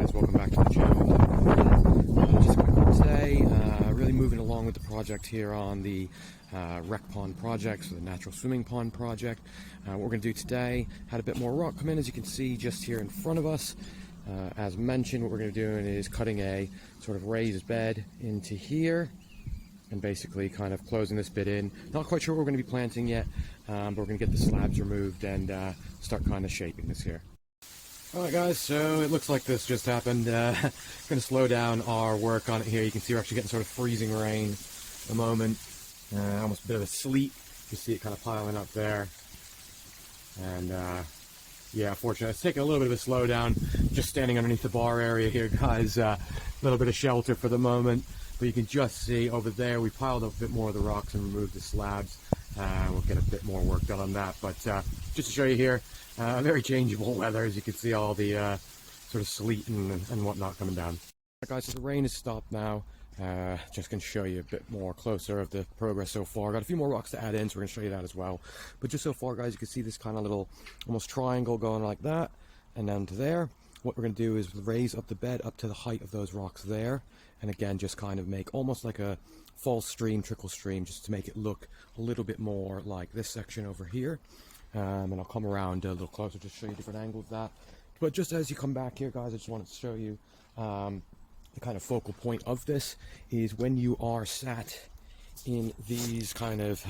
guys, welcome back to the channel. Just a quick one today, really moving along with the project here on the rec pond project, so the natural swimming pond project. What we're going to do today, had a bit more rock come in, as you can see just here in front of us. As mentioned, what we're going to do is cutting a sort of raised bed into here and basically kind of closing this bit in. Not quite sure what we're going to be planting yet, but we're going to get the slabs removed and start kind of shaping this here. Alright guys, so it looks like this just happened. Going to slow down our work on it here. You can see we're actually getting sort of freezing rain at the moment. Almost a bit of a sleet. You see it kind of piling up there. And yeah, fortunately, it's taking a little bit of a slowdown. Just standing underneath the bar area here, guys. A little bit of shelter for the moment. But you can just see over there, we piled up a bit more of the rocks and removed the slabs. We'll get a bit more work done on that. But just to show you here, very changeable weather, as you can see all the sort of sleet and whatnot coming down. Right, guys, so the rain has stopped now. Just going to show you a bit more closer of the progress so far. Got a few more rocks to add in, so we're going to show you that as well. But just so far, guys, you can see this kind of little almost triangle going like that and down to there. What we're going to do is raise up the bed up to the height of those rocks there, and again just kind of make almost like a false stream, trickle stream, just to make it look a little bit more like this section over here. And I'll come around a little closer to show you different angles of that. But just as you come back here, guys, I just wanted to show you the kind of focal point of this is when you are sat in these kind of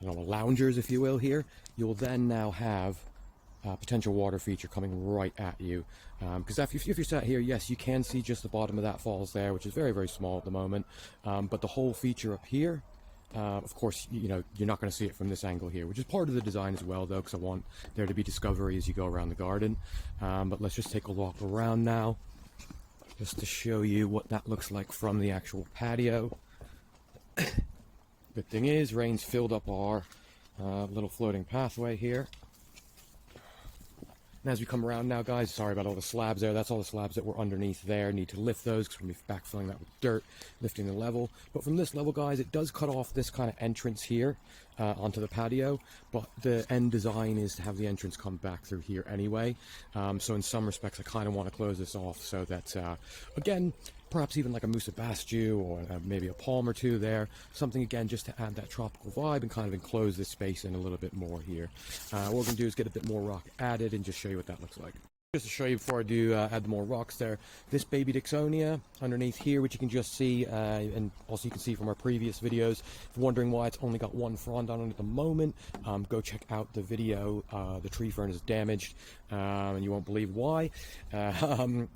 loungers, if you will, here, you'll then now have potential water feature coming right at you, because if you're sat here, yes, you can see just the bottom of that falls there, which is very, very small at the moment, but the whole feature up here, of course, you're not going to see it from this angle here, which is part of the design as well, though, because I want there to be discovery as you go around the garden. But let's just take a walk around now, just to show you what that looks like from the actual patio. Good thing is, rain's filled up our little floating pathway here. And as we come around now, guys, sorry about all the slabs there. That's all the slabs that were underneath there. Need to lift those because we're going to be backfilling that with dirt, lifting the level. But from this level, guys, it does cut off this kind of entrance here onto the patio. But the end design is to have the entrance come back through here anyway. So in some respects, I kind of want to close this off so that, again, perhaps even like a Musa Bastiu or maybe a palm or two there. Something, again, just to add that tropical vibe and kind of enclose this space in a little bit more here. What we're going to do is get a bit more rock added and just show you what that looks like. Just to show you before I do add more rocks there, this baby Dixonia underneath here, which you can just see, and also you can see from our previous videos. If you're wondering why it's only got one frond on it at the moment, go check out the video. The tree fern is damaged, and you won't believe why.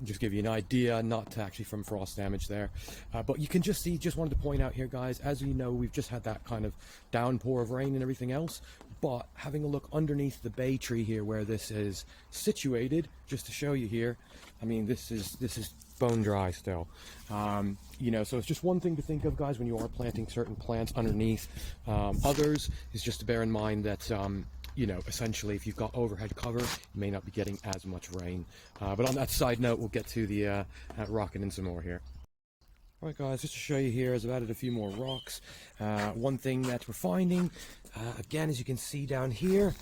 Just give you an idea, not actually from frost damage there. But you can just see, just wanted to point out here, guys, as you know, we've just had that kind of downpour of rain and everything else. But having a look underneath the bay tree here where this is situated, just to show you here, I mean, this is bone dry still. So it's just one thing to think of, guys, when you are planting certain plants underneath. Others is just to bear in mind that essentially if you've got overhead cover, you may not be getting as much rain. But on that side note, we'll get to the rocking in some more here. Alright, guys, just to show you here, as I've added a few more rocks. One thing that we're finding, again, as you can see down here,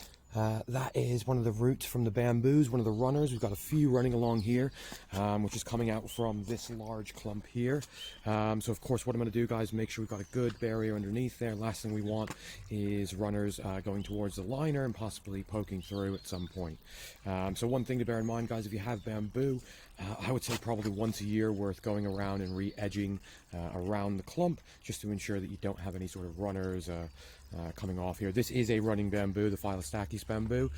that is one of the roots from the bamboos, one of the runners. We've got a few running along here, which is coming out from this large clump here. So of course what I'm going to do, guys, make sure we've got a good barrier underneath there. Last thing we want is runners going towards the liner and possibly poking through at some point. So one thing to bear in mind, guys, if you have bamboo, I would say probably once a year worth going around and re-edging around the clump, just to ensure that you don't have any sort of runners coming off here. This is a running bamboo, the Phyllostachys bamboo.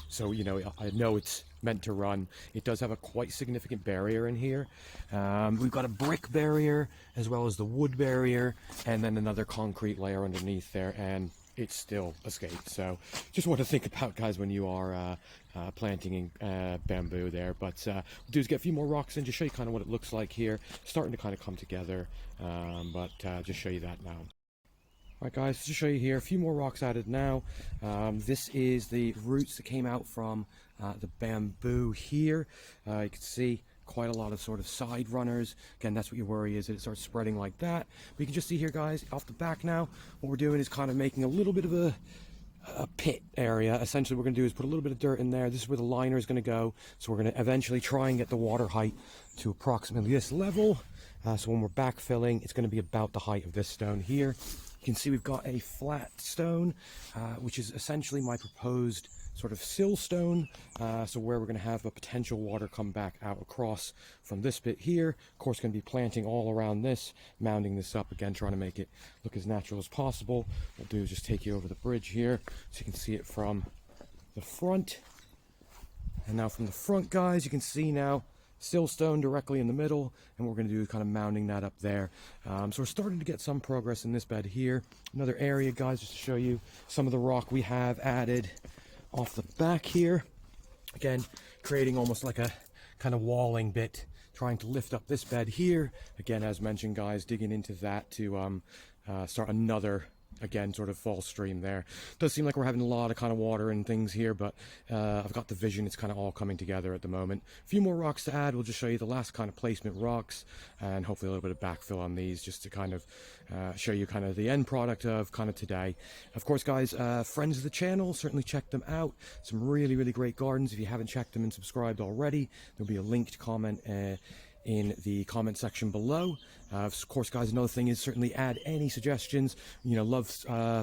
So, I know it's meant to run. It does have a quite significant barrier in here. We've got a brick barrier as well as the wood barrier, and then another concrete layer underneath there, and it still escaped. So just want to think about, guys, when you are planting bamboo there. But we'll do is get a few more rocks in, just show you kind of what it looks like here. Starting to kind of come together, but just show you that now. Alright, guys, to show you here, a few more rocks added now. This is the roots that came out from the bamboo here. You can see quite a lot of sort of side runners. Again, that's what your worry is, that it starts spreading like that. But you can just see here, guys, off the back now, what we're doing is kind of making a little bit of a pit area. Essentially what we're going to do is put a little bit of dirt in there. This is where the liner is going to go. So we're going to eventually try and get the water height to approximately this level. So when we're backfilling, it's going to be about the height of this stone here. You can see we've got a flat stone, which is essentially my proposed sort of sill stone, so where we're going to have a potential water come back out across from this bit here. Of course, going to be planting all around this, mounding this up again, trying to make it look as natural as possible. What we'll do is just take you over the bridge here so you can see it from the front. And now from the front, guys, you can see now sill stone directly in the middle, and what we're going to do is kind of mounding that up there. So we're starting to get some progress in this bed here. Another area, guys, just to show you some of the rock we have added off the back here. Again, creating almost like a kind of walling bit, trying to lift up this bed here. Again, as mentioned, guys, digging into that to start another, again, sort of fall stream there. Does seem like we're having a lot of kind of water and things here, but I've got the vision. It's kind of all coming together at the moment. A few more rocks to add. We'll just show you the last kind of placement rocks and hopefully a little bit of backfill on these just to kind of show you kind of the end product of kind of today. Of course, guys, friends of the channel, certainly check them out. Some really, really great gardens. If you haven't checked them and subscribed already, there'll be a linked comment in the comment section below. Of course, guys, another thing is certainly add any suggestions. You know, love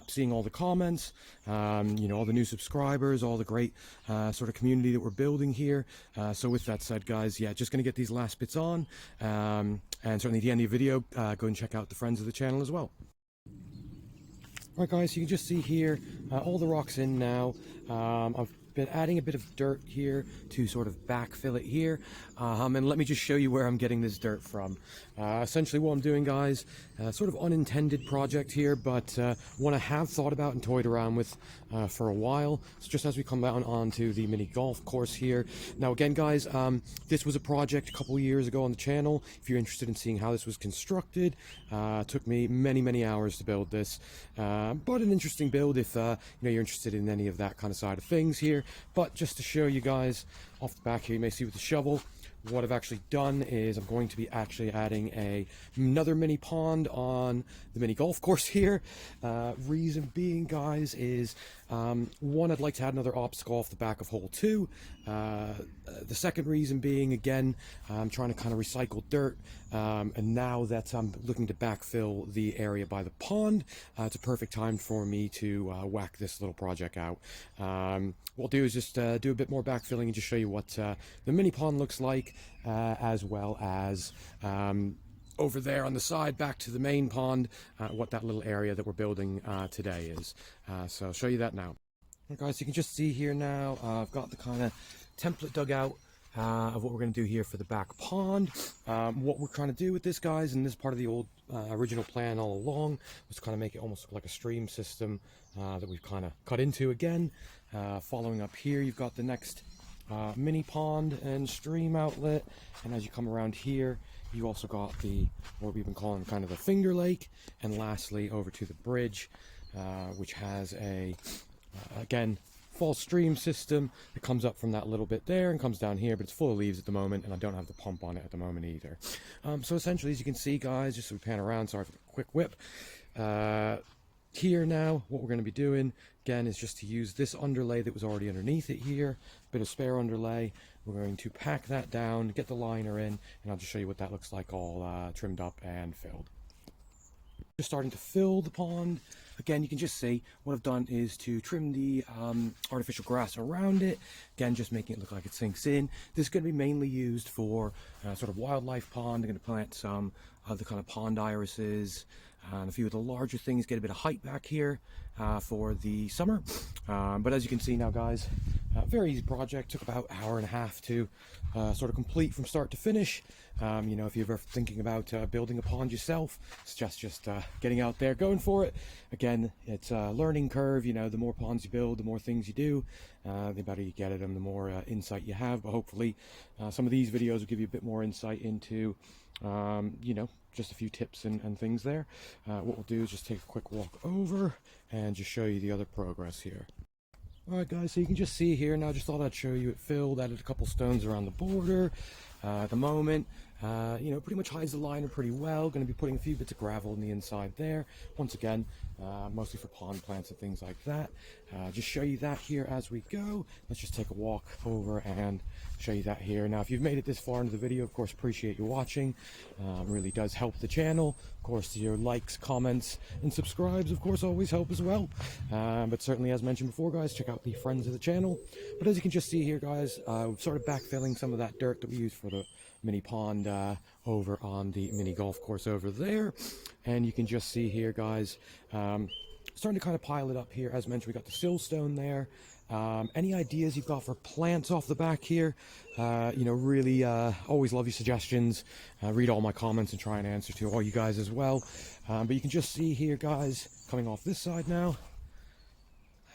seeing all the comments, you know, all the new subscribers, all the great sort of community that we're building here. So with that said, guys, yeah, just going to get these last bits on. And certainly at the end of the video, go and check out the friends of the channel as well. All right, guys, you can just see here all the rocks in now. I've been adding a bit of dirt here to sort of backfill it here, and let me just show you where I'm getting this dirt from. Essentially what I'm doing, guys, sort of unintended project here, but one I have thought about and toyed around with for a while. So just as we come down onto the mini golf course here. Now again, guys, this was a project a couple years ago on the channel. If you're interested in seeing how this was constructed, it took me many hours to build this, but an interesting build if you know, you're interested in any of that kind of side of things here. But just to show you guys off the back here, you may see with the shovel, what I've actually done is I'm going to be actually adding another mini pond on the mini golf course here. Reason being, guys, is one, I'd like to add another obstacle off the back of hole 2. The second reason being, again, I'm trying to kind of recycle dirt, and now that I'm looking to backfill the area by the pond, it's a perfect time for me to whack this little project out. What I'll do is just do a bit more backfilling and just show you what the mini pond looks like, as well as over there on the side back to the main pond, what that little area that we're building today is. So I'll show you that now. Right, guys, you can just see here now, I've got the kind of template dug out of what we're going to do here for the back pond. What we're trying to do with this, guys, and this is part of the old original plan all along, was to kind of make it almost like a stream system that we've kind of cut into again. Following up here, you've got the next mini pond and stream outlet, and as you come around here, you also got the, what we've been calling kind of the finger lake, and lastly over to the bridge, which has a again, false stream system that comes up from that little bit there and comes down here, but it's full of leaves at the moment, and I don't have the pump on it at the moment either. So essentially, as you can see, guys, just so we pan around, sorry for the quick whip, here now, what we're going to be doing, again, is just to use this underlay that was already underneath it here, a bit of spare underlay. We're going to pack that down, get the liner in, and I'll just show you what that looks like all trimmed up and filled. Just starting to fill the pond. Again, you can just see what I've done is to trim the artificial grass around it. Again, just making it look like it sinks in. This is going to be mainly used for sort of wildlife pond. I'm going to plant some of the kind of pond irises and a few of the larger things, get a bit of height back here for the summer. But as you can see now, guys, very easy project. Took about an hour and a half to sort of complete from start to finish. You know, if you're ever thinking about building a pond yourself, it's just getting out there, going for it. Again, it's a learning curve. You know, the more ponds you build, the more things you do, the better you get at them, the more insight you have. But hopefully some of these videos will give you a bit more insight into you know, just a few tips and things there. What we'll do is just take a quick walk over and just show you the other progress here. Alright, guys, so you can just see here now, just thought I'd show you it filled, added a couple stones around the border, At the moment, you know, pretty much hides the liner pretty well. Going to be putting a few bits of gravel on the inside there. Once again, mostly for pond plants and things like that. Just show you that here as we go. Let's just take a walk over and show you that here. Now, if you've made it this far into the video, of course, appreciate you watching. Really does help the channel. Of course, your likes, comments, and subscribes, of course, always help as well. But certainly, as mentioned before, guys, check out the friends of the channel. But as you can just see here, guys, we've started backfilling some of that dirt that we used for the mini pond over on the mini golf course over there. And you can just see here, guys, starting to kind of pile it up here. As mentioned, we got the siltstone there. Any ideas you've got for plants off the back here? You know, really always love your suggestions. Read all my comments and try and answer to all you guys as well. But you can just see here, guys, coming off this side now,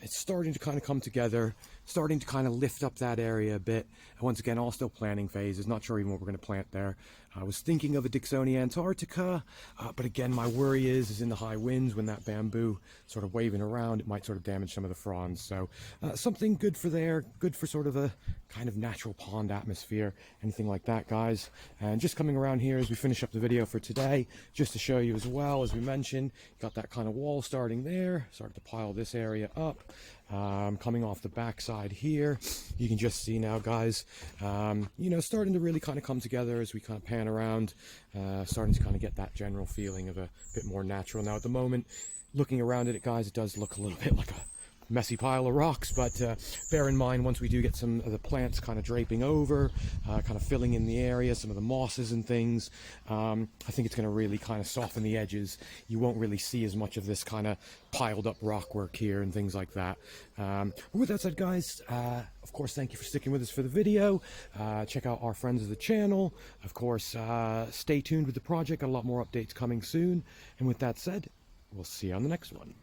it's starting to kind of come together, starting to kind of lift up that area a bit. And once again, all still planning phases, not sure even what we're going to plant there. I was thinking of a Dixonia antarctica, but again, my worry is in the high winds, when that bamboo sort of waving around, it might sort of damage some of the fronds. So something good for there, good for sort of a kind of natural pond atmosphere, anything like that, guys. And just coming around here as we finish up the video for today, just to show you as well, as we mentioned, got that kind of wall starting there, started to pile this area up. Coming off the backside here, you can just see now, guys, you know, starting to really kind of come together as we kind of pan around, starting to kind of get that general feeling of a bit more natural. Now at the moment, looking around at it, guys, it does look a little bit like a messy pile of rocks, but bear in mind, once we do get some of the plants kind of draping over, kind of filling in the area, some of the mosses and things, I think it's going to really kind of soften the edges. You won't really see as much of this kind of piled up rock work here and things like that. But with that said, guys, of course, thank you for sticking with us for the video. Check out our friends of the channel. Of course, stay tuned with the project. Got a lot more updates coming soon. And with that said, we'll see you on the next one.